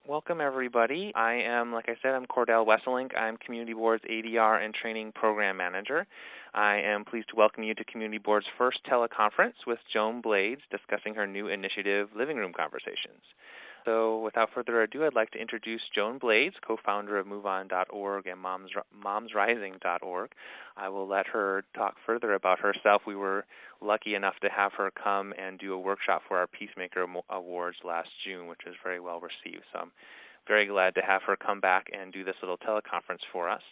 Welcome, everybody. I am, like I said, I'm Cordell Wesselink. I'm Community Board's ADR and Training Program Manager. I am pleased to welcome you to Community Board's first teleconference with Joan Blades discussing her new initiative, Living Room Conversations. So without further ado, I'd like to introduce Joan Blades, co-founder of MoveOn.org and MomsRising.org. I will let her talk further about herself. We were lucky enough to have her come and do a workshop for our Peacemaker Awards last June, which was very well received. So I'm very glad to have her come back and do this little teleconference for us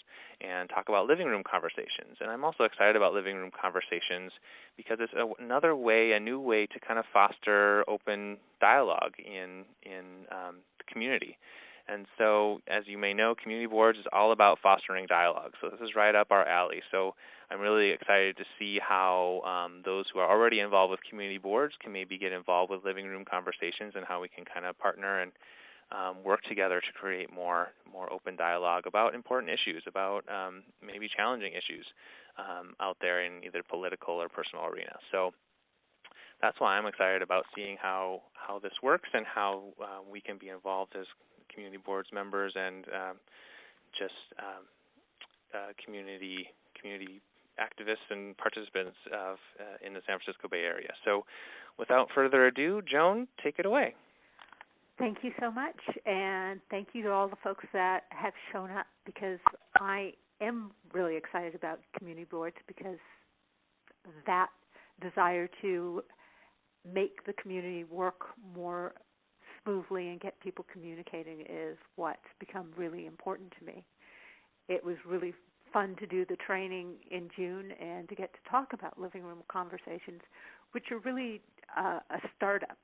and talk about living room conversations. And I'm also excited about living room conversations because it's another way, a new way to kind of foster open dialogue in the community. And so, as you may know, Community Boards is all about fostering dialogue. So this is right up our alley. So I'm really excited to see how those who are already involved with Community Boards can maybe get involved with living room conversations and how we can kind of partner and work together to create more open dialogue about important issues, about maybe challenging issues out there in either political or personal arena. So that's why I'm excited about seeing how this works and how we can be involved as Community Boards members and community activists and participants in the San Francisco Bay Area. So without further ado, Joan, take it away. Thank you so much, and thank you to all the folks that have shown up, because I am really excited about Community Boards, because that desire to make the community work more smoothly and get people communicating is what's become really important to me. It was really fun to do the training in June and to get to talk about living room conversations, which are really a startup.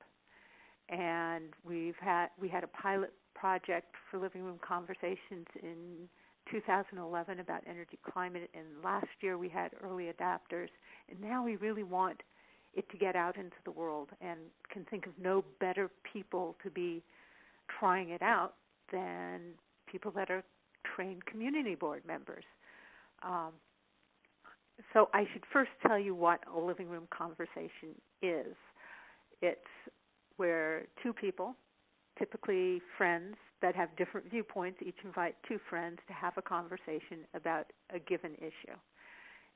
And we had a pilot project for living room conversations in 2011 about energy climate, and last year we had early adapters, and now we really want it to get out into the world, and can think of no better people to be trying it out than people that are trained community board members. So I should first tell you what a living room conversation is. It's where two people, typically friends that have different viewpoints, each invite two friends to have a conversation about a given issue.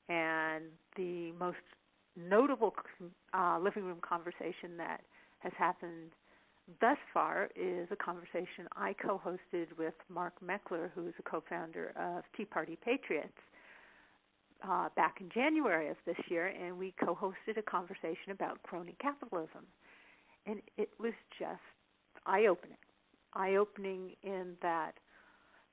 And the most notable living room conversation that has happened thus far is a conversation I co-hosted with Mark Meckler, who is a co-founder of Tea Party Patriots, back in January of this year, and we co-hosted a conversation about crony capitalism. And it was just eye-opening in that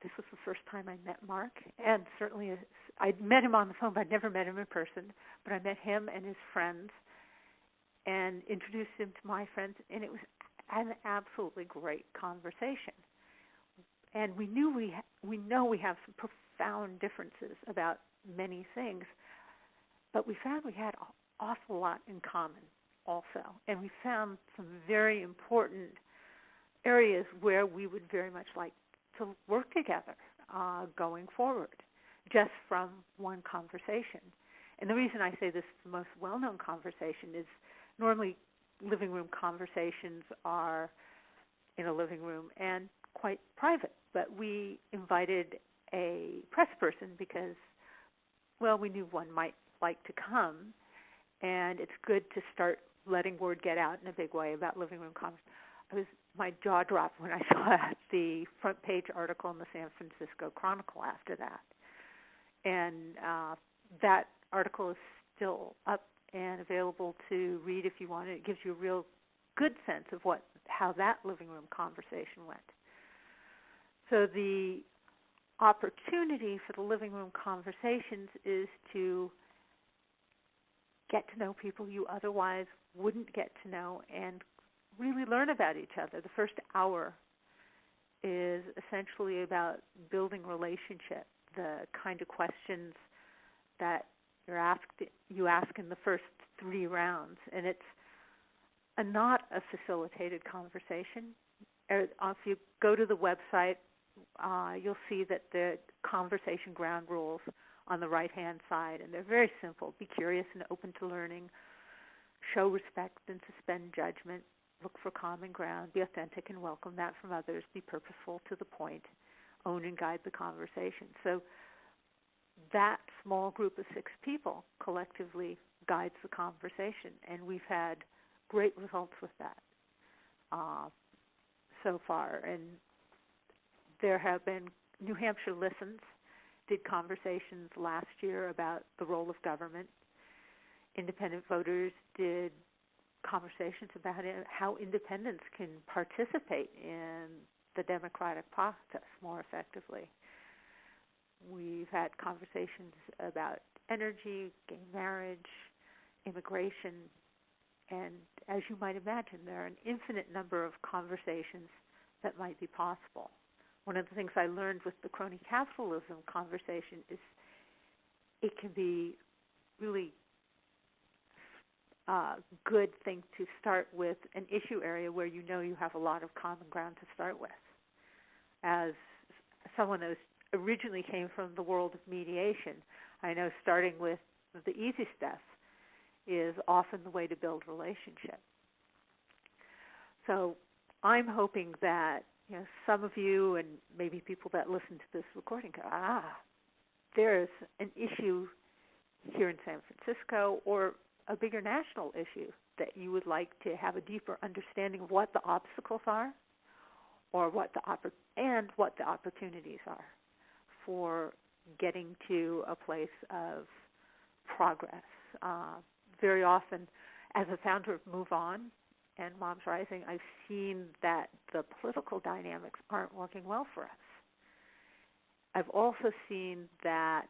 this was the first time I met Mark, and certainly I'd met him on the phone, but I'd never met him in person. But I met him and his friends and introduced him to my friends, and it was an absolutely great conversation. And we know we have some profound differences about many things, but we found we had an awful lot in common also, and we found some very important areas where we would very much like to work together going forward, just from one conversation. And the reason I say this is the most well-known conversation is normally living room conversations are in a living room and quite private, but we invited a press person because, well, we knew one might like to come, and it's good to start letting word get out in a big way about living room conversations. My jaw dropped when I saw the front page article in the San Francisco Chronicle after that. And that article is still up and available to read if you want it. It gives you a real good sense of how that living room conversation went. So the opportunity for the living room conversations is to get to know people you otherwise wouldn't get to know and really learn about each other. The first hour is essentially about building relationship, the kind of questions that you ask in the first 3 rounds. And it's not a facilitated conversation. If you go to the website, you'll see that the conversation ground rules on the right-hand side, and they're very simple. Be curious and open to learning. Show respect and suspend judgment. look for common ground, be authentic and welcome that from others, be purposeful to the point, own and guide the conversation. So that small group of 6 people collectively guides the conversation, and we've had great results with that so far. And there have been New Hampshire Listens did conversations last year about the role of government. Independent voters did conversations about how independents can participate in the democratic process more effectively. We've had conversations about energy, gay marriage, immigration, and as you might imagine, there are an infinite number of conversations that might be possible. One of the things I learned with the crony capitalism conversation is it can be really a good thing to start with an issue area where you know you have a lot of common ground to start with. As someone who originally came from the world of mediation, I know starting with the easy stuff is often the way to build relationship. So I'm hoping that some of you and maybe people that listen to this recording go, there's an issue here in San Francisco or a bigger national issue that you would like to have a deeper understanding of what the obstacles are or what the opportunities are for getting to a place of progress. Very often, as a founder of Move On and Moms Rising, I've seen that the political dynamics aren't working well for us. I've also seen that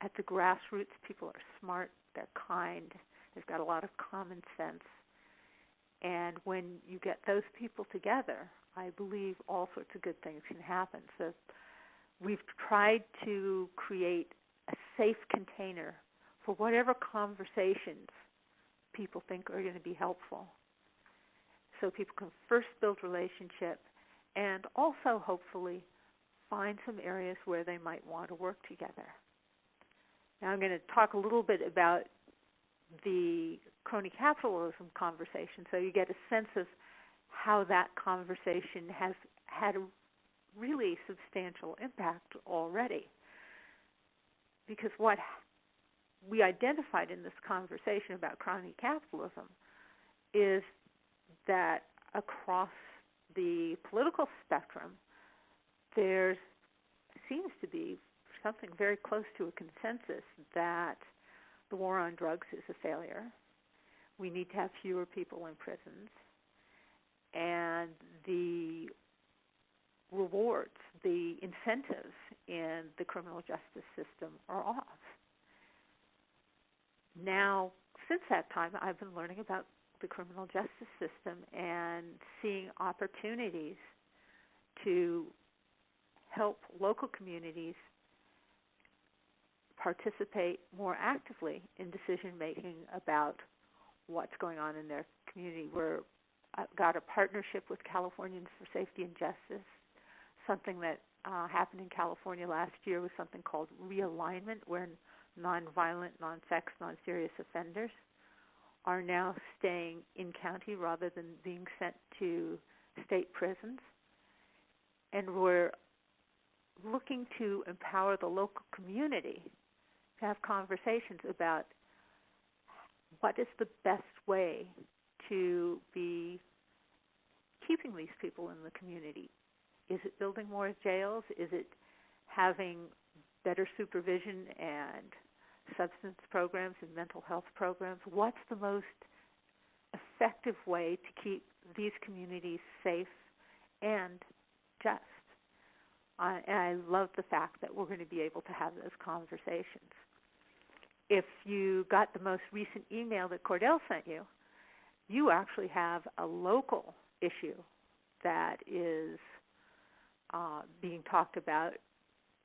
at the grassroots, people are smart, they're kind, they've got a lot of common sense. And when you get those people together, I believe all sorts of good things can happen. So we've tried to create a safe container for whatever conversations people think are going to be helpful. So people can first build relationship and also hopefully find some areas where they might want to work together. Now I'm going to talk a little bit about the crony capitalism conversation so you get a sense of how that conversation has had a really substantial impact already. Because what we identified in this conversation about crony capitalism is that across the political spectrum, there seems to be something very close to a consensus that the war on drugs is a failure. We need to have fewer people in prisons. And the rewards, the incentives in the criminal justice system are off. Now, since that time, I've been learning about the criminal justice system and seeing opportunities to help local communities participate more actively in decision-making about what's going on in their community. I've got a partnership with Californians for Safety and Justice. Something that happened in California last year was something called realignment, where nonviolent, non-sex, non-serious offenders are now staying in county rather than being sent to state prisons. And we're looking to empower the local community to have conversations about what is the best way to be keeping these people in the community. Is it building more jails? Is it having better supervision and substance programs and mental health programs? What's the most effective way to keep these communities safe and just? And I love the fact that we're going to be able to have those conversations. If you got the most recent email that Cordell sent you, you actually have a local issue that is being talked about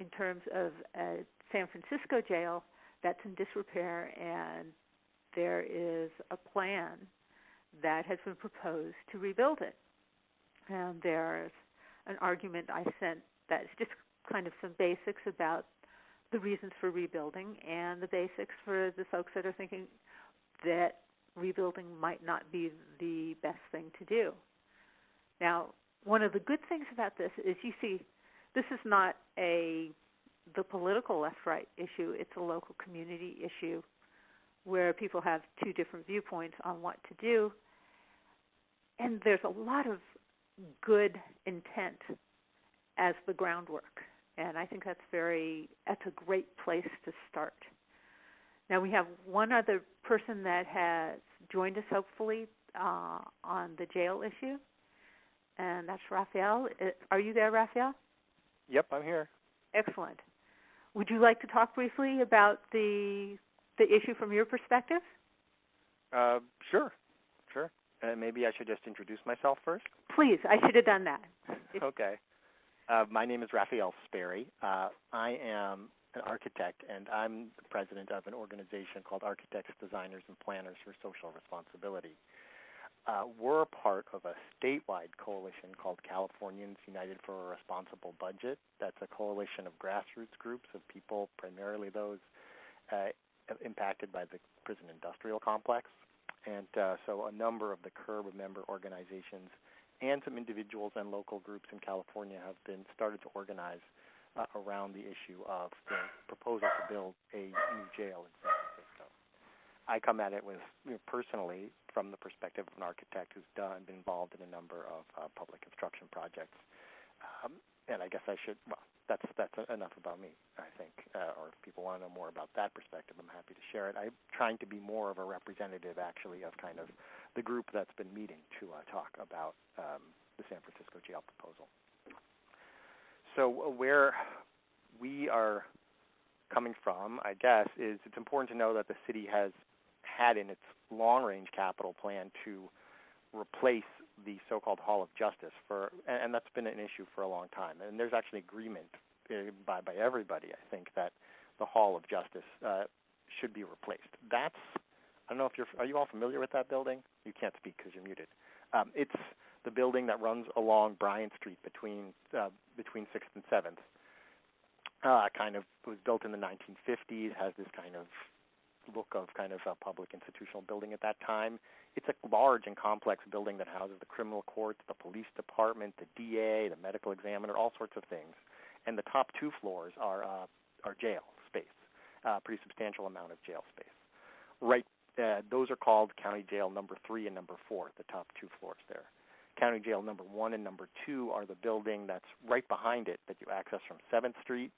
in terms of a San Francisco jail that's in disrepair, and there is a plan that has been proposed to rebuild it. And there's an argument I sent that's just kind of some basics about the reasons for rebuilding and the basics for the folks that are thinking that rebuilding might not be the best thing to do. Now, one of the good things about this is you see this is not the political left-right issue. It's a local community issue where people have two different viewpoints on what to do. And there's a lot of good intent as the groundwork. And I think that's a great place to start. Now we have one other person that has joined us, hopefully, on the jail issue, and that's Raphael. Are you there, Raphael? Yep, I'm here. Excellent. Would you like to talk briefly about the issue from your perspective? Sure. Maybe I should just introduce myself first? Please, I should have done that. Okay. My name is Raphael Sperry. I am an architect, and I'm the president of an organization called Architects, Designers, and Planners for Social Responsibility. We're a part of a statewide coalition called Californians United for a Responsible Budget. That's a coalition of grassroots groups of people, primarily those impacted by the prison industrial complex. And so a number of the CURB member organizations and some individuals and local groups in California have been started to organize around the issue of the proposal to build a new jail in San Francisco. I come at it with personally from the perspective of an architect who's been involved in a number of public construction projects. And I guess I should, that's enough about me, I think. Or if people want to know more about that perspective, I'm happy to share it. I'm trying to be more of a representative, actually, of kind of the group that's been meeting to talk about the San Francisco jail proposal. So where we are coming from, I guess, is it's important to know that the city has had in its long-range capital plan to replace the so-called Hall of Justice and that's been an issue for a long time. And there's actually agreement by everybody, I think, that the Hall of Justice should be replaced. I don't know if are you all familiar with that building? You can't speak because you're muted. It's the building that runs along Bryant Street between 6th and 7th. Kind of was built in the 1950s, has this kind of look of kind of a public institutional building at that time. It's a large and complex building that houses the criminal courts, the police department, the DA, the medical examiner, all sorts of things. And the top two floors are jail space, pretty substantial amount of jail space. Right, those are called County Jail number 3 and number 4, the top two floors there. County Jail number 1 and number 2 are the building that's right behind it that you access from 7th Street.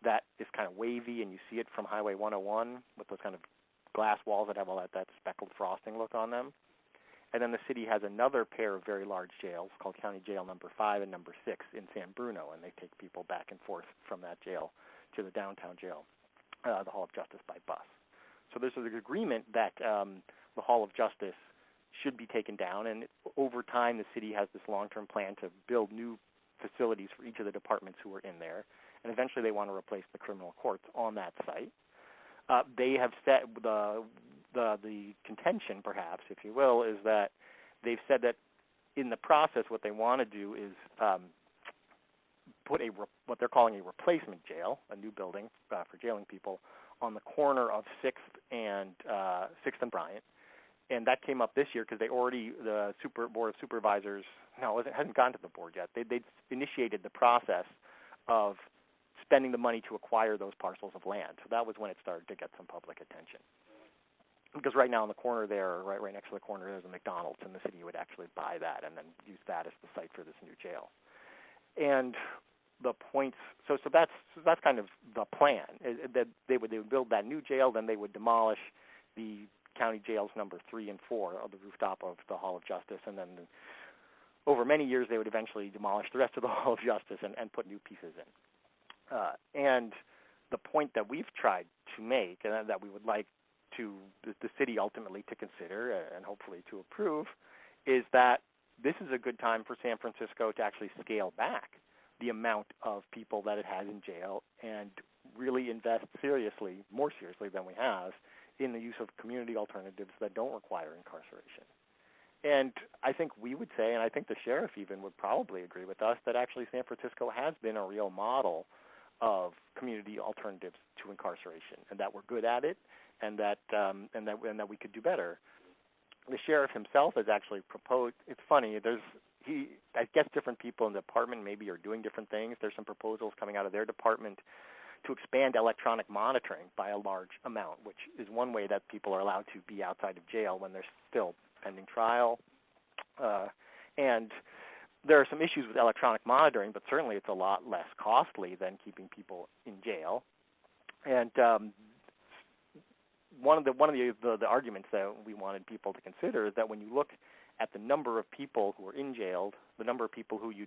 That is kind of wavy, and you see it from Highway 101 with those kind of glass walls that have all that speckled frosting look on them. And then the city has another pair of very large jails called County Jail number 5 and number 6 in San Bruno, and they take people back and forth from that jail to the downtown jail, the Hall of Justice, by bus. So there's an agreement that the Hall of Justice should be taken down, and over time the city has this long-term plan to build new facilities for each of the departments who are in there, and eventually they want to replace the criminal courts on that site. They have set the contention, perhaps, if you will, is that they've said that in the process what they want to do is put what they're calling a replacement jail, a new building for jailing people, on the corner of 6th and Bryant. And that came up this year because the Board of Supervisors, it hasn't gone to the board yet. They initiated the process of spending the money to acquire those parcels of land. So that was when it started to get some public attention. Because right now in the corner there, right next to the corner, there's a McDonald's, and the city would actually buy that and then use that as the site for this new jail. And the points, so that's kind of the plan. That they would build that new jail, then they would demolish the county jails number 3 and 4 on the rooftop of the Hall of Justice, and then over many years they would eventually demolish the rest of the Hall of Justice and put new pieces in. And the point that we've tried to make, and that we would like the city ultimately to consider and hopefully to approve, is that this is a good time for San Francisco to actually scale back the amount of people that it has in jail and really invest more seriously than we have, in the use of community alternatives that don't require incarceration. And I think we would say, and I think the sheriff even would probably agree with us, that actually San Francisco has been a real model of community alternatives to incarceration, and that we're good at it, and that we could do better. The sheriff himself has actually proposed. It's funny. I guess different people in the department maybe are doing different things. There's some proposals coming out of their department to expand electronic monitoring by a large amount, which is one way that people are allowed to be outside of jail when they're still pending trial. And there are some issues with electronic monitoring, but certainly it's a lot less costly than keeping people in jail. And one of the arguments that we wanted people to consider is that when you look at the number of people who are in jail, the number of people who you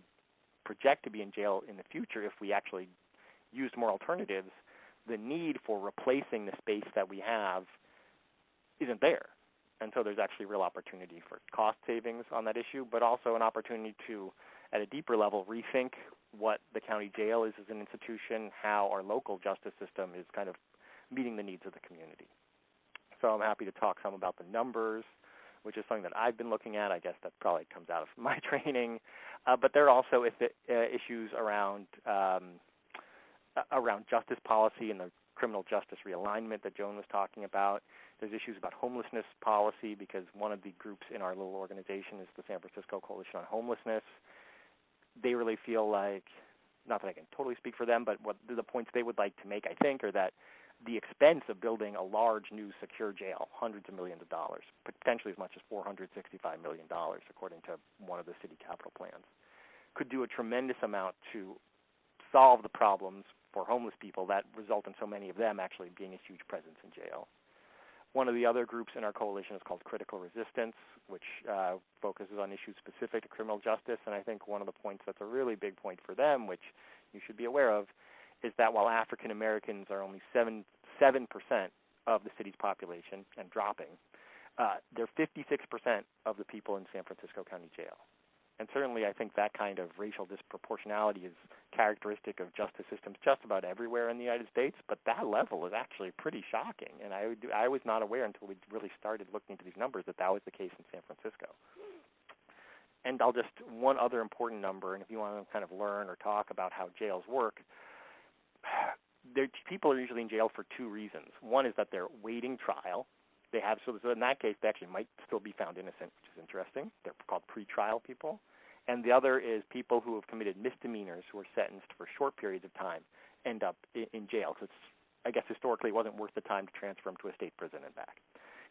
project to be in jail in the future, if we actually used more alternatives, the need for replacing the space that we have isn't there. And so there's actually real opportunity for cost savings on that issue, but also an opportunity to, at a deeper level, rethink what the county jail is as an institution, how our local justice system is kind of meeting the needs of the community. So I'm happy to talk some about the numbers, which is something that I've been looking at. I guess that probably comes out of my training. But there are also issues around justice policy and the criminal justice realignment that Joan was talking about. There's issues about homelessness policy because one of the groups in our little organization is the San Francisco Coalition on Homelessness. They really feel like, not that I can totally speak for them, but what the points they would like to make, I think, are that the expense of building a large new secure jail, hundreds of millions of dollars, potentially as much as $465 million, according to one of the city capital plans, could do a tremendous amount to solve the problems for homeless people that result in so many of them actually being a huge presence in jail. One of the other groups in our coalition is called Critical Resistance, which focuses on issues specific to criminal justice. And I think one of the points that's a really big point for them, which you should be aware of, is that while African Americans are only 7% of the city's population and dropping, they're 56% of the people in San Francisco County Jail. And certainly I think that kind of racial disproportionality is characteristic of justice systems just about everywhere in the United States, but that level is actually pretty shocking. And I was not aware until we really started looking into these numbers that was the case in San Francisco. And one other important number, and if you want to kind of learn or talk about how jails work, people are usually in jail for two reasons. One is that they're waiting trial. So in that case, they actually might still be found innocent, which is interesting. They're called pretrial people. And the other is people who have committed misdemeanors who are sentenced for short periods of time end up in jail. So I guess historically it wasn't worth the time to transfer them to a state prison and back.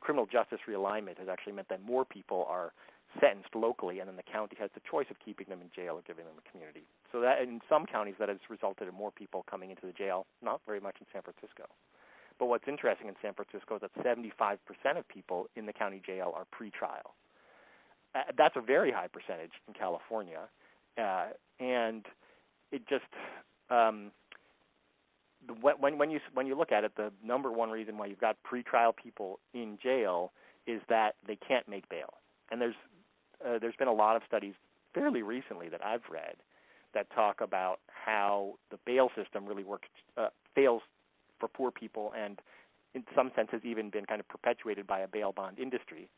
Criminal justice realignment has actually meant that more people are sentenced locally, and then the county has the choice of keeping them in jail or giving them a community. So that in some counties that has resulted in more people coming into the jail, not very much in San Francisco. But what's interesting in San Francisco is that 75% of people in the county jail are pretrial. That's a very high percentage in California, and it just when you look at it, the number one reason why you've got pretrial people in jail is that they can't make bail. And there's been a lot of studies fairly recently that I've read that talk about how the bail system really works fails for poor people, and in some sense has even been kind of perpetuated by a bail bond industry.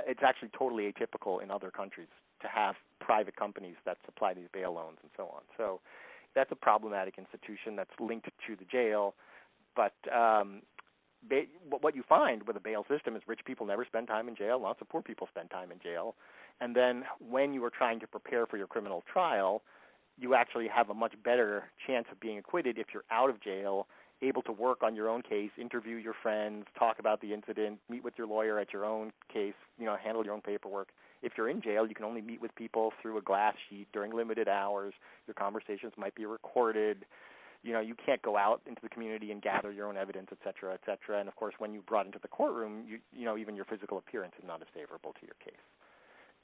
It's actually totally atypical in other countries to have private companies that supply these bail loans and so on. So that's a problematic institution that's linked to the jail. But what you find with a bail system is rich people never spend time in jail. Lots of poor people spend time in jail. And then when you are trying to prepare for your criminal trial, you actually have a much better chance of being acquitted if you're out of jail, able to work on your own case, interview your friends, talk about the incident, meet with your lawyer at your own case, handle your own paperwork. If you're in jail, you can only meet with people through a glass sheet during limited hours. Your conversations might be recorded. You can't go out into the community and gather your own evidence, et cetera, et cetera. And, of course, when you're brought into the courtroom, even your physical appearance is not as favorable to your case.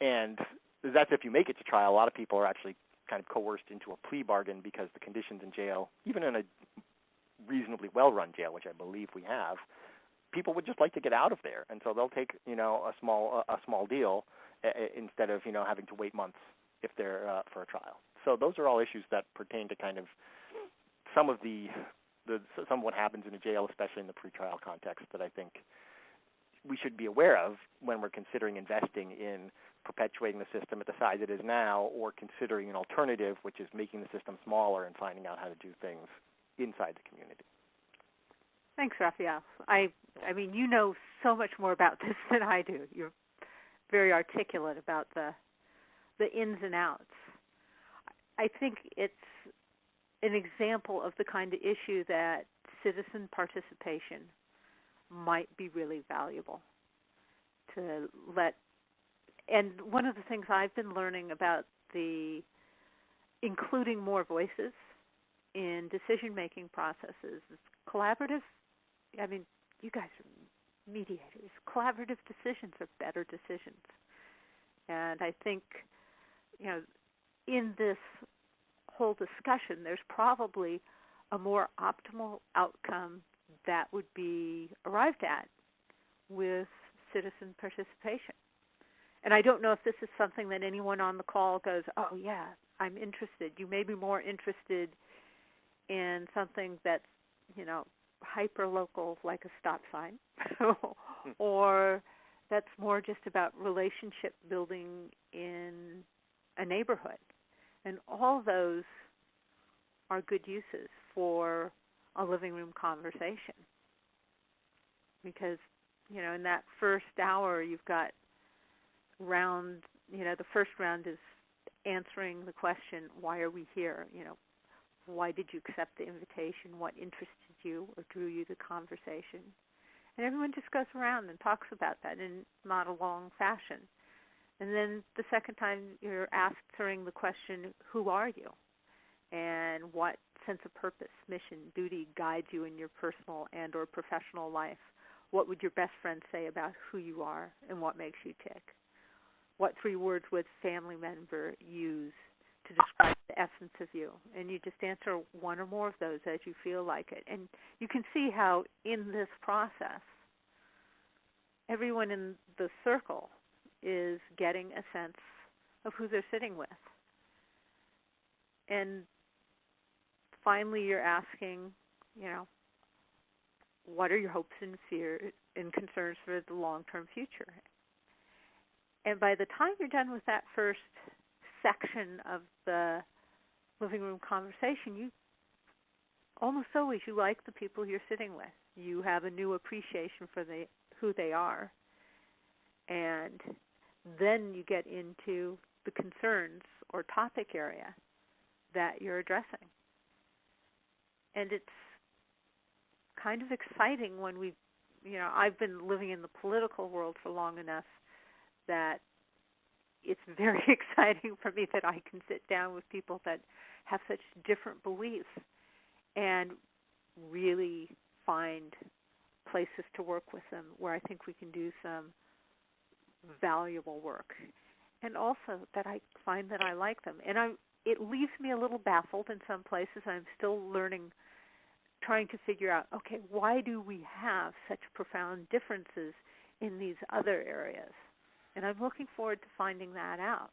And that's if you make it to trial. A lot of people are actually kind of coerced into a plea bargain because the conditions in jail, even in a reasonably well-run jail, which I believe we have, people would just like to get out of there, and so they'll take a small deal instead of having to wait months if they're for a trial. So those are all issues that pertain to kind of some of what happens in a jail, especially in the pretrial context, that I think we should be aware of when we're considering investing in perpetuating the system at the size it is now, or considering an alternative, which is making the system smaller and finding out how to do things inside the community. Thanks, Raphael. I mean, you know so much more about this than I do. You're very articulate about the the ins and outs. I think it's an example of the kind of issue that citizen participation might be really valuable to let. And one of the things I've been learning about the including more voices in decision-making processes is collaborative. I mean, you guys are mediators. Collaborative decisions are better decisions. And I think, in this whole discussion, there's probably a more optimal outcome that would be arrived at with citizen participation. And I don't know if this is something that anyone on the call goes, oh, yeah, I'm interested. You may be more interested in something that's, hyper-local, like a stop sign, or that's more just about relationship building in a neighborhood. And all those are good uses for a living room conversation. Because, in that first hour, you've got the first round is answering the question, why are we here? Why did you accept the invitation? What interested you or drew you to conversation? And everyone just goes around and talks about that in not a long fashion. And then the second time you're answering the question, who are you? And what sense of purpose, mission, duty guides you in your personal and or professional life? What would your best friend say about who you are and what makes you tick? What 3 words would family member use to describe the essence of you? And you just answer one or more of those as you feel like it. And you can see how in this process, everyone in the circle is getting a sense of who they're sitting with. And finally you're asking, what are your hopes and fears and concerns for the long-term future? And by the time you're done with that first section of the living room conversation, you almost always you like the people you're sitting with. You have a new appreciation for who they are. And then you get into the concerns or topic area that you're addressing. And it's kind of exciting when I've been living in the political world for long enough that it's very exciting for me that I can sit down with people that have such different beliefs and really find places to work with them where I think we can do some valuable work. And also that I find that I like them. And it leaves me a little baffled in some places. I'm still learning, trying to figure out, okay, why do we have such profound differences in these other areas? And I'm looking forward to finding that out.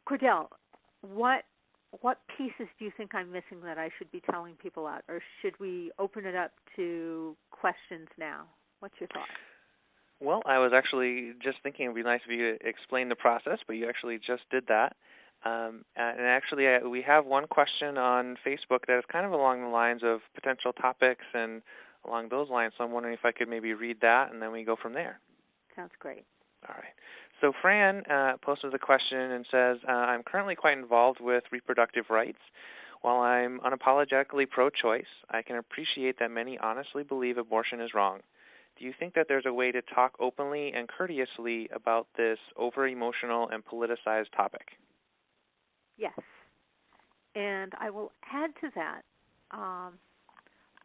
Cordell, what pieces do you think I'm missing that I should be telling people out? Or should we open it up to questions now? What's your thought? Well, I was actually just thinking it would be nice if you explained the process, but you actually just did that. And actually, we have one question on Facebook that is kind of along the lines of potential topics and along those lines. So I'm wondering if I could maybe read that, and then we go from there. Sounds great. All right. So Fran posted a question and says, I'm currently quite involved with reproductive rights. While I'm unapologetically pro-choice, I can appreciate that many honestly believe abortion is wrong. Do you think that there's a way to talk openly and courteously about this over-emotional and politicized topic? Yes. And I will add to that,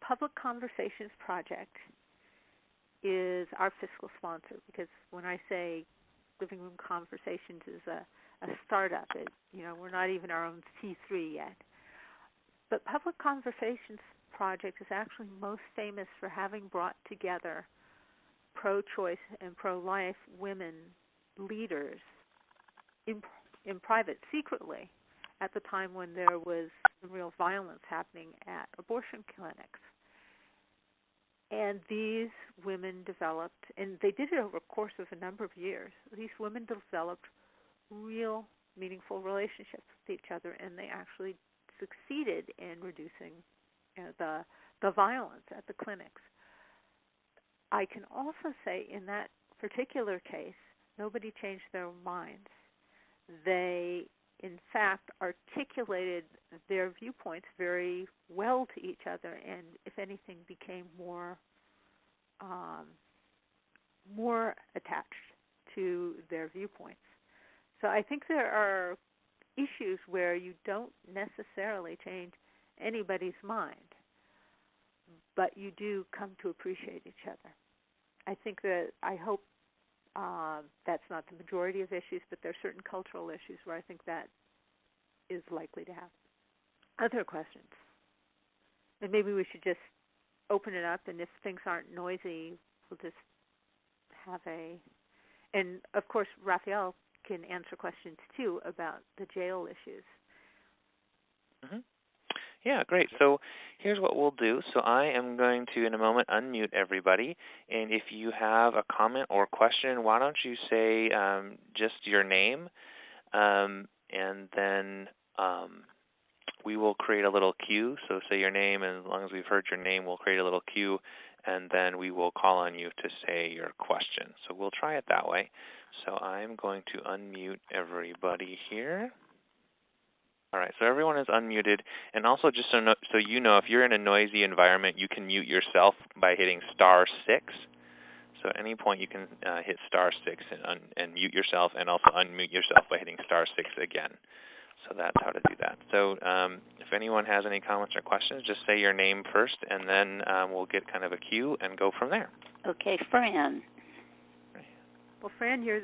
Public Conversations Project is our fiscal sponsor, because when I say Living Room Conversations is a startup, we're not even our own C3 yet. But Public Conversations Project is actually most famous for having brought together pro-choice and pro-life women leaders in private, secretly, at the time when there was real violence happening at abortion clinics. And these women developed, and they did it over a course of a number of years, these women developed real meaningful relationships with each other, and they actually succeeded in reducing the violence at the clinics. I can also say in that particular case, nobody changed their minds. they, in fact, articulated their viewpoints very well to each other, and if anything, became more attached to their viewpoints. So I think there are issues where you don't necessarily change anybody's mind, but you do come to appreciate each other. I hope that's not the majority of issues, but there are certain cultural issues where I think that is likely to happen. Other questions? And maybe we should just open it up, and if things aren't noisy, we'll just have and of course, Raphael can answer questions too about the jail issues. Mm-hmm. Yeah, great. So here's what we'll do. So I am going to, in a moment, unmute everybody. And if you have a comment or question, why don't you say just your name, and then we will create a little queue. So say your name, and as long as we've heard your name, we'll create a little queue, and then we will call on you to say your question. So we'll try it that way. So I'm going to unmute everybody here. All right, so everyone is unmuted. And also just so you know, if you're in a noisy environment, you can mute yourself by hitting *6. So at any point you can hit *6 and mute yourself, and also unmute yourself by hitting *6 again. So that's how to do that. So if anyone has any comments or questions, just say your name first, and then we'll get kind of a queue and go from there. Okay, Fran. Well, Fran, you're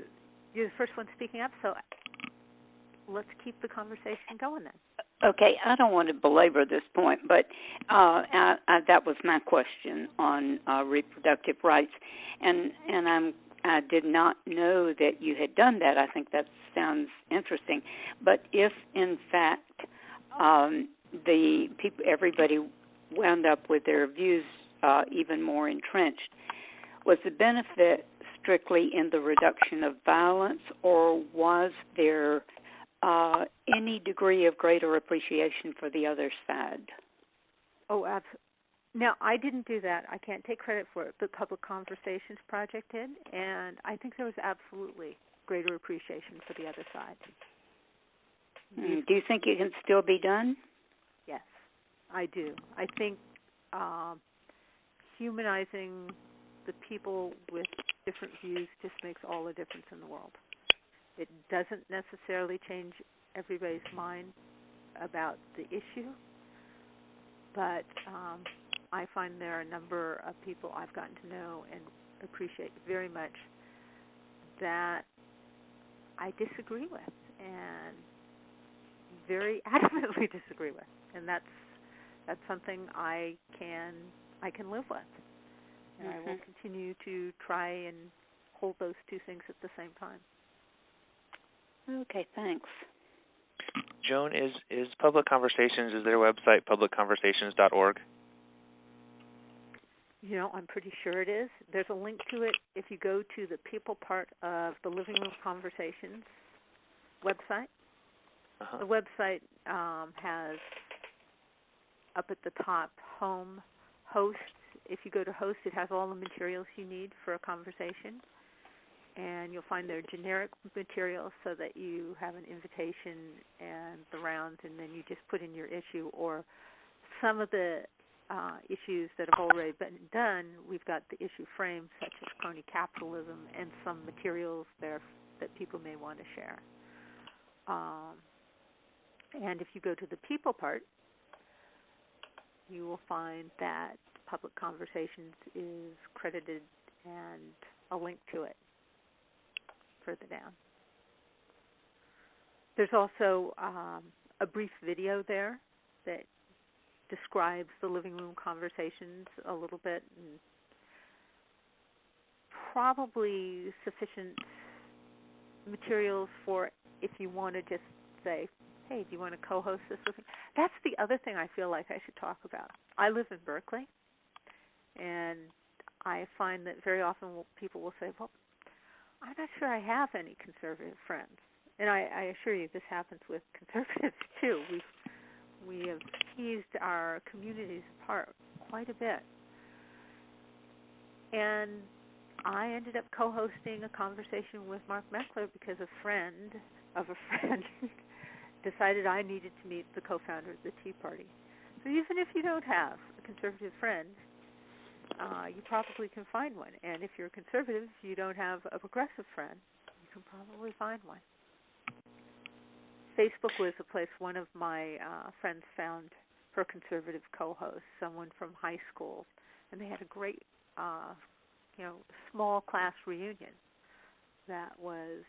the first one speaking up, so let's keep the conversation going then. Okay, I don't want to belabor this point, but that was my question on reproductive rights, and I did not know that you had done that. I think that sounds interesting. But if, in fact, everybody wound up with their views even more entrenched, was the benefit strictly in the reduction of violence, or was there any degree of greater appreciation for the other side? Oh, absolutely. Now, I didn't do that. I can't take credit for it. The Public Conversations Project did, and I think there was absolutely greater appreciation for the other side. Do you think it can still be done? Yes, I do. I think humanizing the people with different views just makes all the difference in the world. It doesn't necessarily change everybody's mind about the issue, but I find there are a number of people I've gotten to know and appreciate very much that I disagree with, and very adamantly disagree with, and that's something I can live with, and I will continue to try and hold those two things at the same time. Okay, thanks. Joan, is Public Conversations, is their website publicconversations.org? You know, I'm pretty sure it is. There's a link to it if you go to the people part of the Living Room Conversations website. Uh-huh. The website has up at the top home, host. If you go to host, it has all the materials you need for a conversation. And you'll find their generic materials so that you have an invitation and the rounds, and then you just put in your issue or some of the issues that have already been done. We've got the issue frames such as crony capitalism and some materials there that people may want to share. And if you go to the people part, you will find that Public Conversations is credited and a link to it further down. There's also a brief video there that describes the Living Room Conversations a little bit, and probably sufficient materials for if you want to just say, hey, do you want to co-host this with me? That's the other thing I feel like I should talk about. I live in Berkeley, and I find that very often people will say, well, I'm not sure I have any conservative friends. And I assure you this happens with conservatives, too. We have teased our communities apart quite a bit. And I ended up co-hosting a conversation with Mark Meckler because a friend of a friend decided I needed to meet the co-founder of the Tea Party. So even if you don't have a conservative friend, you probably can find one. And if you're conservative, you don't have a progressive friend, you can probably find one. Facebook was a place one of my friends found her conservative co-host, someone from high school, and they had a great, small class reunion that was,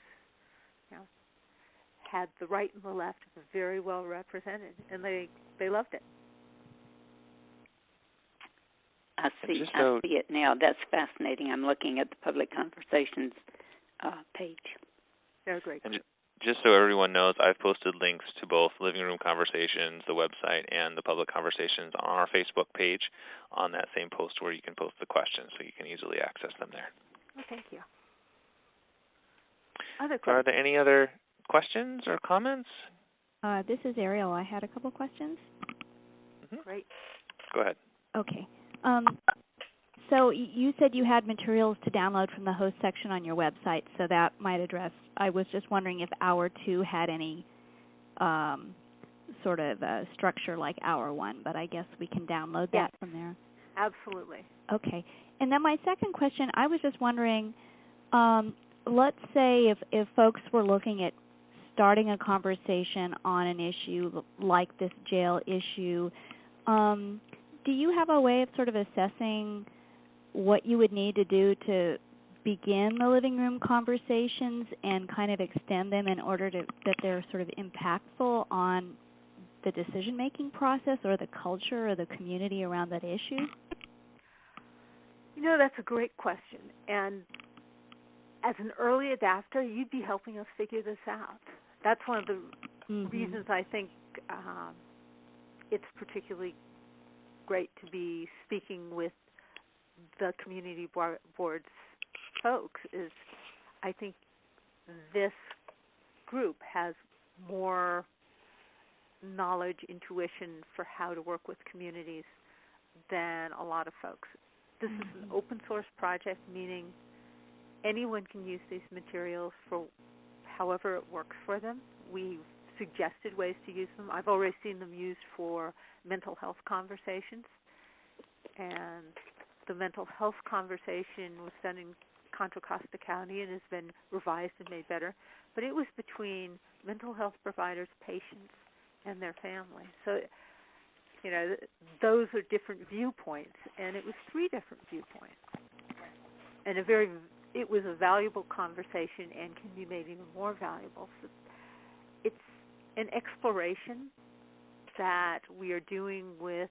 had the right and the left very well represented, and they loved it. I see it now. That's fascinating. I'm looking at the Public Conversations page. They're great. And just so everyone knows, I've posted links to both Living Room Conversations, the website, and the Public Conversations on our Facebook page on that same post where you can post the questions, so you can easily access them there. Oh, thank you. Other questions? So are there any other questions or comments? This is Ariel. I had a couple questions. Mm-hmm. Great. Go ahead. Okay. So you said you had materials to download from the host section on your website, so that might address. I was just wondering if Hour 2 had any sort of structure like Hour 1, but I guess we can download that from there. Absolutely. Okay. And then my second question, I was just wondering, let's say if folks were looking at starting a conversation on an issue like this jail issue, do you have a way of sort of assessing what you would need to do to begin the living room conversations and kind of extend them in order that they're sort of impactful on the decision-making process or the culture or the community around that issue? That's a great question. And as an early adapter, you'd be helping us figure this out. That's one of the reasons I think it's particularly great to be speaking with the community board's folks. Is I think this group has more knowledge, intuition for how to work with communities than a lot of folks. This is an open source project, meaning anyone can use these materials for however it works for them. We've suggested ways to use them. I've already seen them used for mental health conversations, and the mental health conversation was done in Contra Costa County and has been revised and made better, but it was between mental health providers, patients, and their families. So, those are different viewpoints, and it was 3 different viewpoints. And it was a valuable conversation and can be made even more valuable. So it's an exploration that we are doing with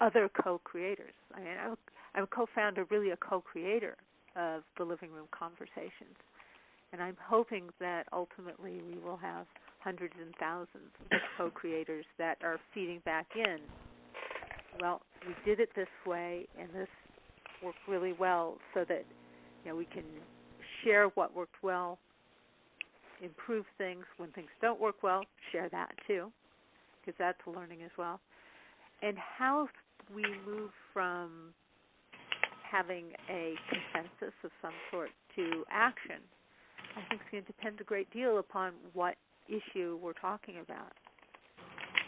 other co-creators. I mean, I'm a co-founder, really a co-creator of the Living Room Conversations. And I'm hoping that ultimately we will have hundreds and thousands of co-creators that are feeding back in. Well, we did it this way, and this worked really well, so that we can share what worked well, improve things. When things don't work well, share that too, because that's learning as well. And how we move from having a consensus of some sort to action, I think it's going to depend a great deal upon what issue we're talking about.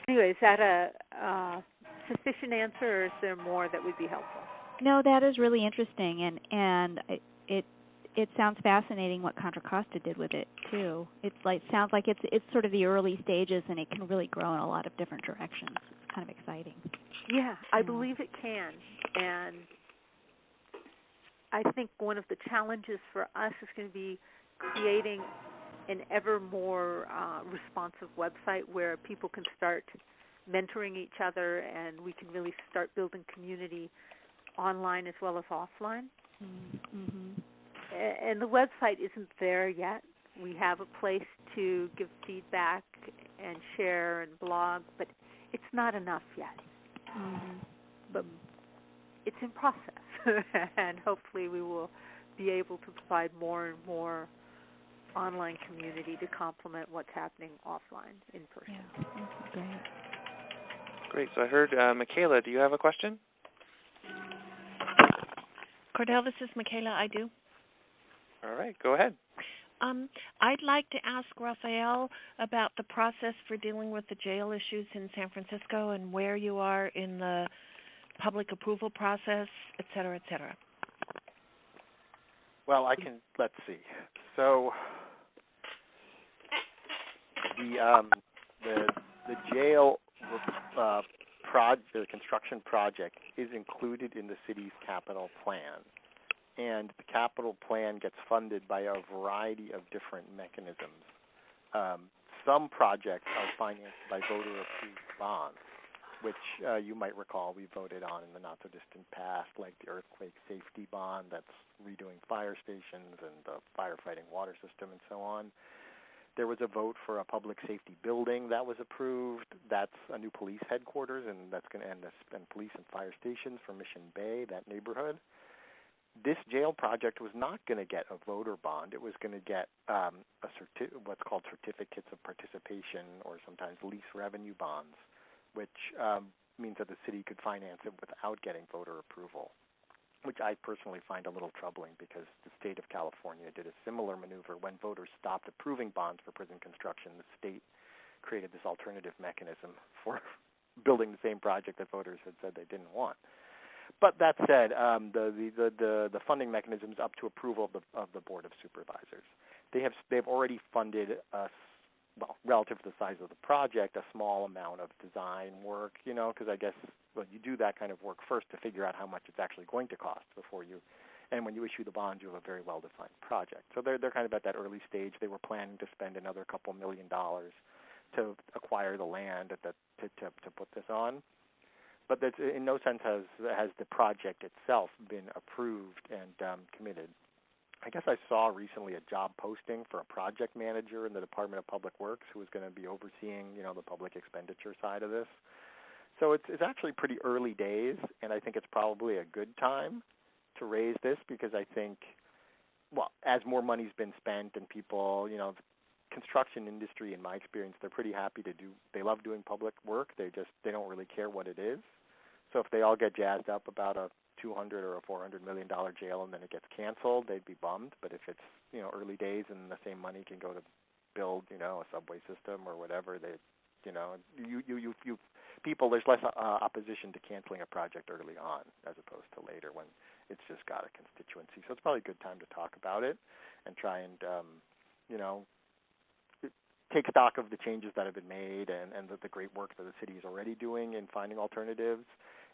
Anyway, is that a sufficient answer, or is there more that would be helpful? No, that is really interesting, and it sounds fascinating what Contra Costa did with it too. Sounds like it's sort of the early stages, and it can really grow in a lot of different directions. It's kind of exciting. Yeah, I believe it can, and I think one of the challenges for us is going to be creating an ever more responsive website where people can start mentoring each other, and we can really start building community online as well as offline. Mm-hmm. And the website isn't there yet. We have a place to give feedback and share and blog, but it's not enough yet. Mm-hmm. But it's in process, and hopefully we will be able to provide more and more online community to complement what's happening offline, in person. Yeah, great. Great. So I heard Michaela. Do you have a question? Cordell, this is Michaela. I do. All right. Go ahead. I'd like to ask Raphael about the process for dealing with the jail issues in San Francisco and where you are in the public approval process, et cetera, et cetera. Well, let's see. So the jail the construction project is included in the city's capital plan. And the capital plan gets funded by a variety of different mechanisms. Some projects are financed by voter-approved bonds, which you might recall we voted on in the not-so-distant past, like the earthquake safety bond that's redoing fire stations and the firefighting water system and so on. There was a vote for a public safety building that was approved. That's a new police headquarters, and that's going to end police and fire stations for Mission Bay, that neighborhood. This jail project was not going to get a voter bond. It was going to get what's called certificates of participation, or sometimes lease revenue bonds, which means that the city could finance it without getting voter approval, which I personally find a little troubling because the state of California did a similar maneuver when voters stopped approving bonds for prison construction. The state created this alternative mechanism for building the same project that voters had said they didn't want. But that said, the funding mechanism is up to approval of the Board of Supervisors. They've already funded relative to the size of the project, a small amount of design work, because I guess you do that kind of work first to figure out how much it's actually going to cost and when you issue the bonds, you have a very well-defined project. So they're kind of at that early stage. They were planning to spend another couple $1 million to acquire the land to put this on. But that's, in no sense has the project itself been approved and committed. I guess I saw recently a job posting for a project manager in the Department of Public Works who was going to be overseeing, the public expenditure side of this. So it's actually pretty early days, and I think it's probably a good time to raise this because I think, as more money's been spent and people, the construction industry, in my experience, they're pretty happy they love doing public work. They don't really care what it is. So if they all get jazzed up about a $200 or a $400 million jail and then it gets canceled, they'd be bummed. But if it's early days and the same money can go to build a subway system or whatever, people, there's less opposition to canceling a project early on as opposed to later when it's just got a constituency. So it's probably a good time to talk about it and try and take stock of the changes that have been made and the great work that the city is already doing in finding alternatives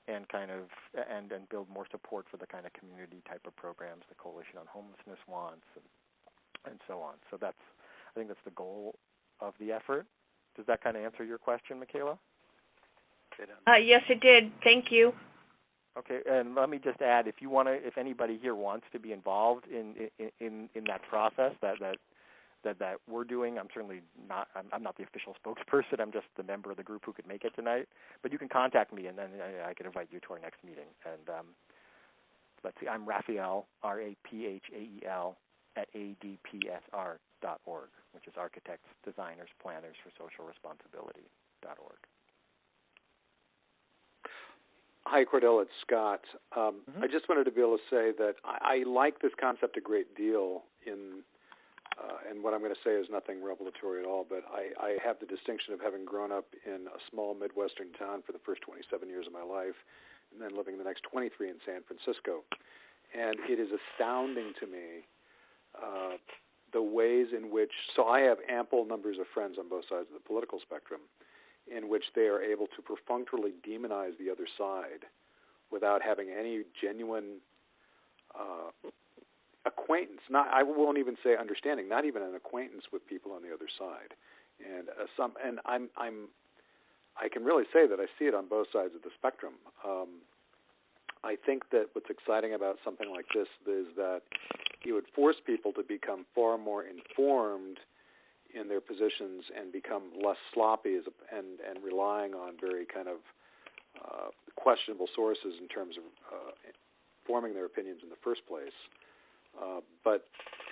and and build more support for the kind of community type of programs the Coalition on Homelessness wants and so on. So I think that's the goal of the effort. Does that kind of answer your question, Michaela? Yes, it did. Thank you. Okay, and let me just add, if anybody here wants to be involved in that process that we're doing, I'm certainly not. I'm not the official spokesperson. I'm just the member of the group who could make it tonight. But you can contact me, and then I can invite you to our next meeting. And let's see, I'm Raphael, RAPHAEL, at adpsr.org, which is Architects, Designers, Planners for Social Responsibility.org. Hi, Cordell. It's Scott. I just wanted to be able to say that I like this concept a great deal and what I'm going to say is nothing revelatory at all, but I have the distinction of having grown up in a small Midwestern town for the first 27 years of my life and then living the next 23 in San Francisco. And it is astounding to me the ways in which, so I have ample numbers of friends on both sides of the political spectrum, in which they are able to perfunctorily demonize the other side without having any genuine acquaintance. I won't even say understanding, not even an acquaintance with people on the other side. And I can really say that I see it on both sides of the spectrum. I think that what's exciting about something like this is that it would force people to become far more informed in their positions and become less sloppy and relying on very kind of questionable sources in terms of forming their opinions in the first place.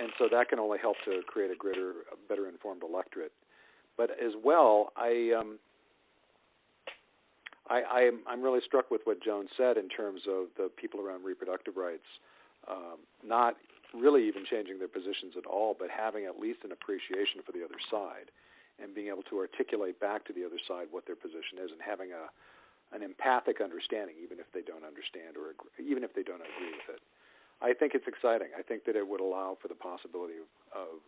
And so that can only help to create a better informed electorate. But as well, I'm really struck with what Joan said in terms of the people around reproductive rights, not really even changing their positions at all, but having at least an appreciation for the other side and being able to articulate back to the other side what their position is and having an empathic understanding, even if they don't understand or even if they don't agree with it. I think it's exciting. I think that it would allow for the possibility of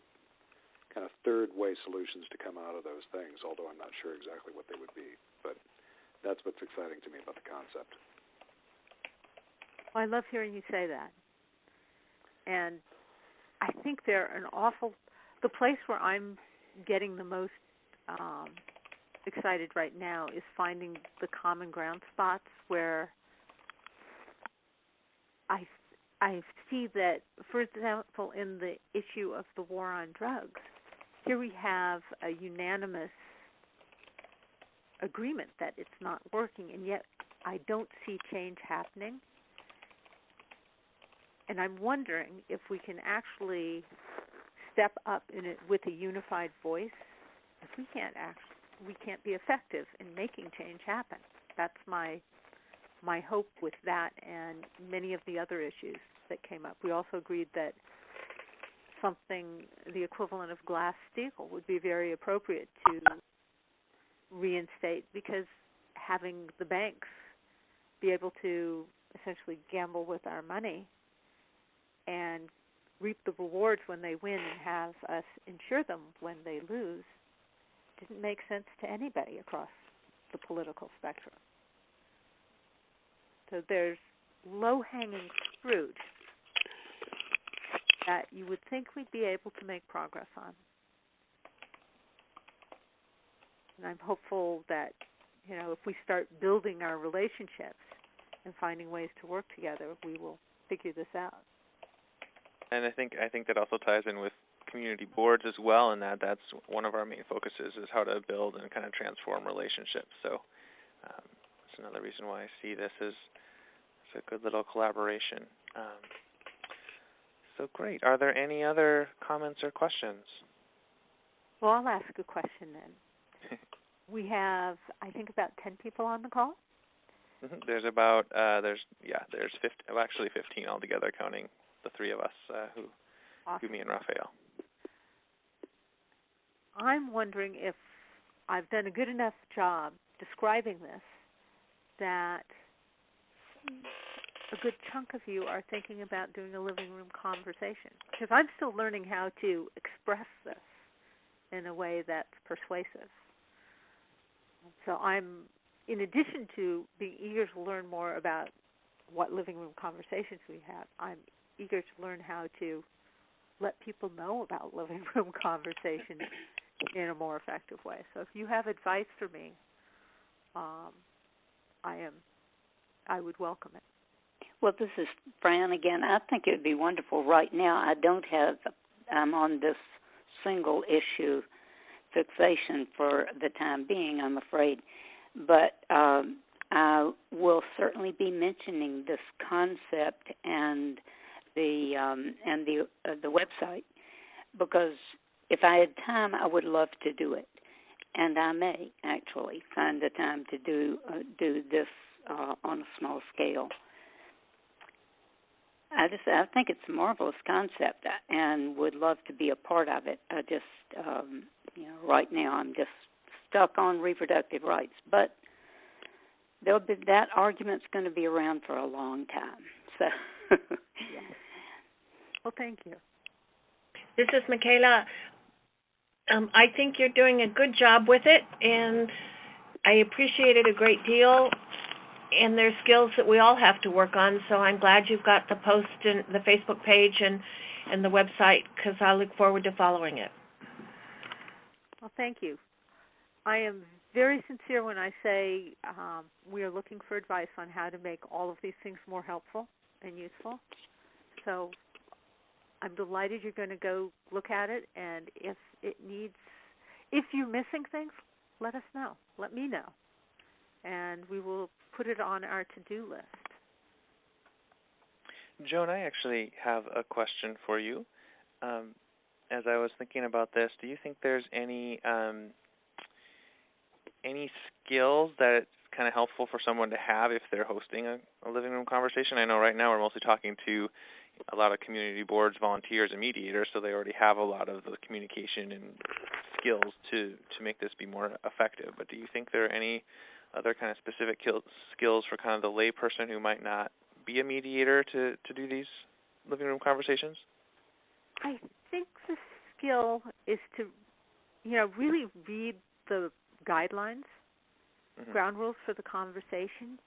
kind of third-way solutions to come out of those things, although I'm not sure exactly what they would be. But that's what's exciting to me about the concept. Well, I love hearing you say that. And I think the place where I'm getting the most excited right now is finding the common ground spots where I see that, for example, in the issue of the war on drugs, here we have a unanimous agreement that it's not working, and yet I don't see change happening. And I'm wondering if we can actually step up in it with a unified voice. If we can't be effective in making change happen. That's my hope with that and many of the other issues that came up. We also agreed that something, the equivalent of Glass-Steagall, would be very appropriate to reinstate, because having the banks be able to essentially gamble with our money and reap the rewards when they win and have us insure them when they lose didn't make sense to anybody across the political spectrum. So there's low-hanging fruit that you would think we'd be able to make progress on. And I'm hopeful that, if we start building our relationships and finding ways to work together, we will figure this out. And I think that also ties in with community boards as well, and that's one of our main focuses is how to build and kind of transform relationships. So that's another reason why I see this as a good little collaboration. So great. Are there any other comments or questions? Well, I'll ask a question then. We have, I think, about 10 people on the call. Mm-hmm. There's about there's 15 altogether, counting the three of us who me and Raphael. I'm wondering if I've done a good enough job describing this that a good chunk of you are thinking about doing a living room conversation, because I'm still learning how to express this in a way that's persuasive. So I'm, in addition to being eager to learn more about what living room conversations we have, I'm eager to learn how to let people know about living room conversations in a more effective way. So if you have advice for me, I would welcome it. Well, this is Fran again. I think it would be wonderful right now. I'm on this single issue fixation for the time being, I'm afraid. But I will certainly be mentioning this concept and the website, because if I had time, I would love to do it, and I may actually find the time to do this on a small scale. I think it's a marvelous concept and would love to be a part of it. I just, right now I'm just stuck on reproductive rights, but that argument's going to be around for a long time. So, yes. Well, thank you. This is Michaela. I think you're doing a good job with it, and I appreciate it a great deal. And there's skills that we all have to work on, so I'm glad you've got the post and the Facebook page and the website, because I look forward to following it. Well, thank you. I am very sincere when I say we are looking for advice on how to make all of these things more helpful and useful. So I'm delighted you're going to go look at it, and if you're missing things, let us know. Let me know, and we will put it on our to-do list. Joan, I actually have a question for you. As I was thinking about this, do you think there's any skills that it's kind of helpful for someone to have if they're hosting a living room conversation? I know right now we're mostly talking to a lot of community boards volunteers and mediators, so they already have a lot of the communication and skills to make this be more effective. But do you think there are any other kind of specific skills for kind of the lay person who might not be a mediator to do these living room conversations? I think the skill is to, really read the guidelines, ground rules for the conversation,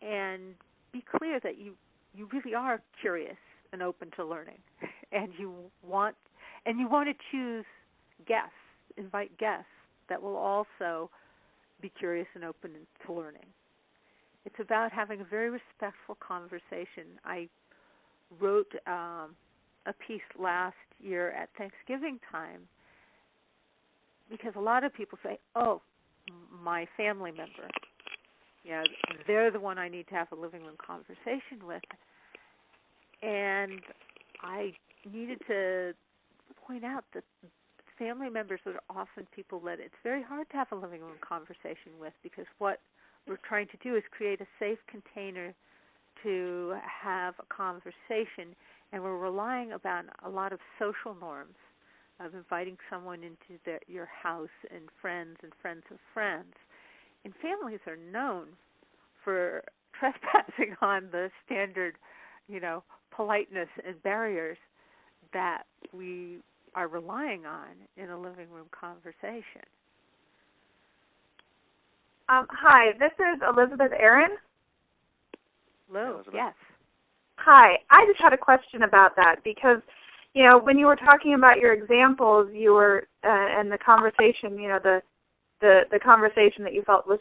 and be clear that you really are curious and open to learning, and you want to choose guests, invite guests that will also be curious and open to learning. It's about having a very respectful conversation. I wrote a piece last year at Thanksgiving time because a lot of people say, "Oh, my family member, they're the one I need to have a living room conversation with." And I needed to point out that family members are often people that it's very hard to have a living room conversation with, because what we're trying to do is create a safe container to have a conversation, and we're relying upon a lot of social norms of inviting someone into your house and friends of friends. And families are known for trespassing on the standard, politeness and barriers that we are relying on in a living room conversation. Hi, this is Elizabeth Aaron. Hello, yes. Hi, I just had a question about that because, when you were talking about your examples, you were, and the conversation, the conversation that you felt was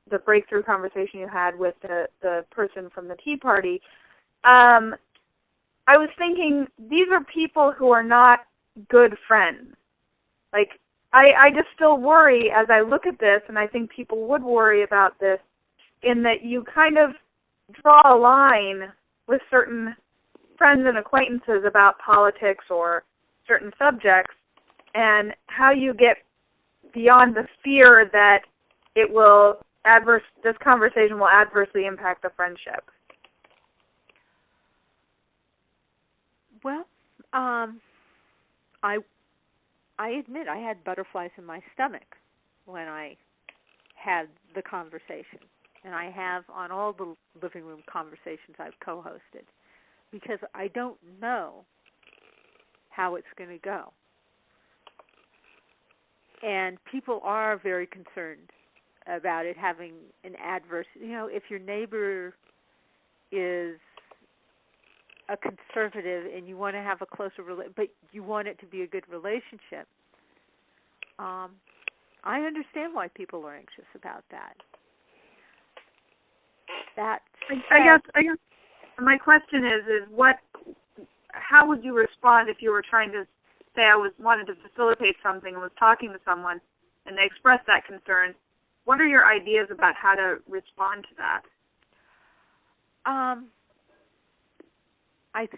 the breakthrough conversation you had with the person from the Tea Party, I was thinking these are people who are not good friends. Like, I just still worry as I look at this, and I think people would worry about this, in that you kind of draw a line with certain friends and acquaintances about politics or certain subjects, and how you get beyond the fear that this conversation will adversely impact the friendship. Well, I admit I had butterflies in my stomach when I had the conversation, and I have on all the living room conversations I've co-hosted, because I don't know how it's going to go. And people are very concerned about it having an adverse, if your neighbor is a conservative and you want to have a closer but you want it to be a good relationship, I understand why people are anxious about that. I guess my question is how would you respond if you were trying to say wanted to facilitate something and was talking to someone and they expressed that concern? What are your ideas about how to respond to that? I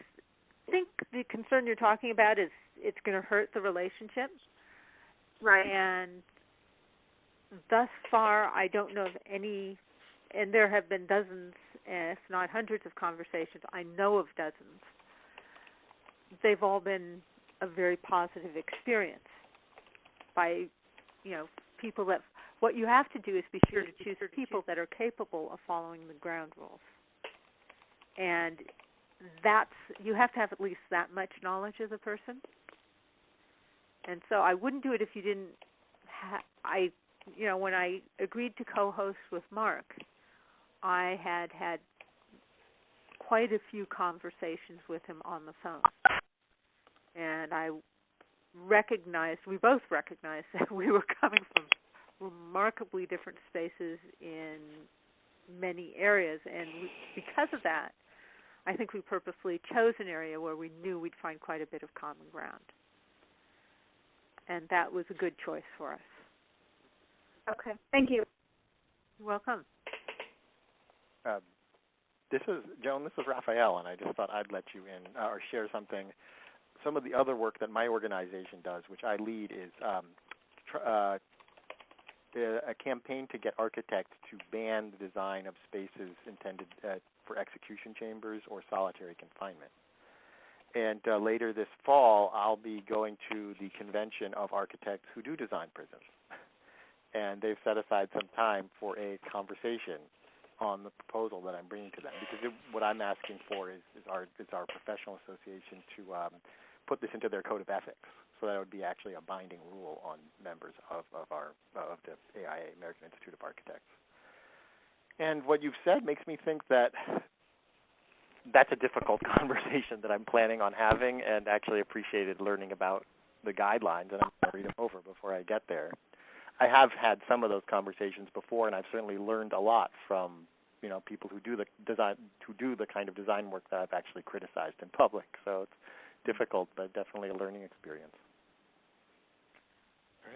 think the concern you're talking about is it's going to hurt the relationship. Right. And thus far, I don't know of any, and there have been dozens, if not hundreds of conversations. I know of dozens. They've all been a very positive experience by, people that, what you have to do is be sure to choose people that are capable of following the ground rules. And you have to have at least that much knowledge of the person. And so I wouldn't do it if you didn't when I agreed to co-host with Mark, I had quite a few conversations with him on the phone. And we both recognized that we were coming from remarkably different spaces in many areas. And because of that, I think we purposely chose an area where we knew we'd find quite a bit of common ground. And that was a good choice for us. Okay. Thank you. You're welcome. This is Joan. This is Raphael, and I just thought I'd let you in or share something. Some of the other work that my organization does, which I lead, is a campaign to get architects to ban the design of spaces intended for execution chambers or solitary confinement. And later this fall, I'll be going to the convention of architects who do design prisons. And they've set aside some time for a conversation on the proposal that I'm bringing to them. Because what I'm asking for is our professional association to put this into their code of ethics, so that it would be actually a binding rule on members of the AIA, American Institute of Architects. And what you've said makes me think that that's a difficult conversation that I'm planning on having, and actually appreciated learning about the guidelines, and I'm going to read them over before I get there. I have had some of those conversations before, and I've certainly learned a lot from people who do the kind of design work that I've actually criticized in public. So it's difficult, but definitely a learning experience.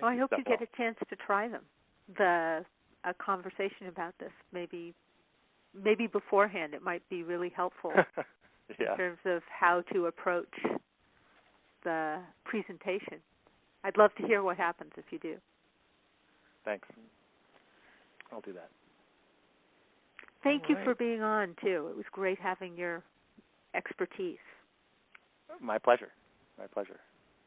Well, I hope you get a chance to try them. A conversation about this, maybe beforehand, it might be really helpful in terms of how to approach the presentation. I'd love to hear what happens if you do. Thanks. I'll do that. Thank you for being on, too. It was great having your expertise. My pleasure. My pleasure.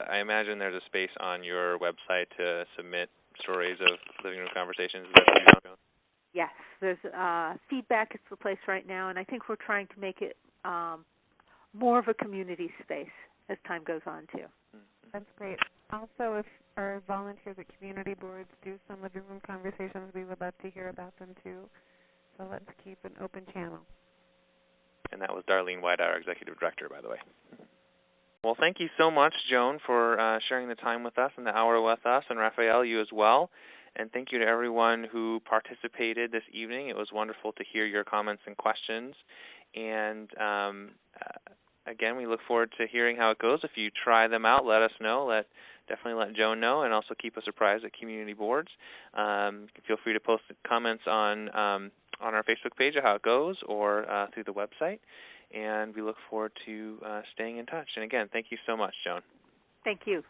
I imagine there's a space on your website to submit stories of living room conversations. Is that what you're doing? Yes, there's feedback is the place right now, and I think we're trying to make it more of a community space as time goes on, too. That's great. Also, if our volunteers at community boards do some living room conversations, we would love to hear about them, too. So let's keep an open channel. And that was Darlene White, our Executive Director, by the way. Well, thank you so much, Joan, for sharing the time with us and the hour with us, and Raphael, you as well. And thank you to everyone who participated this evening. It was wonderful to hear your comments and questions. And again, we look forward to hearing how it goes. If you try them out, let us know. Definitely let Joan know, and also keep us apprised at community boards. Feel free to post comments on our Facebook page of how it goes, or through the website. And we look forward to staying in touch. And again, thank you so much, Joan. Thank you.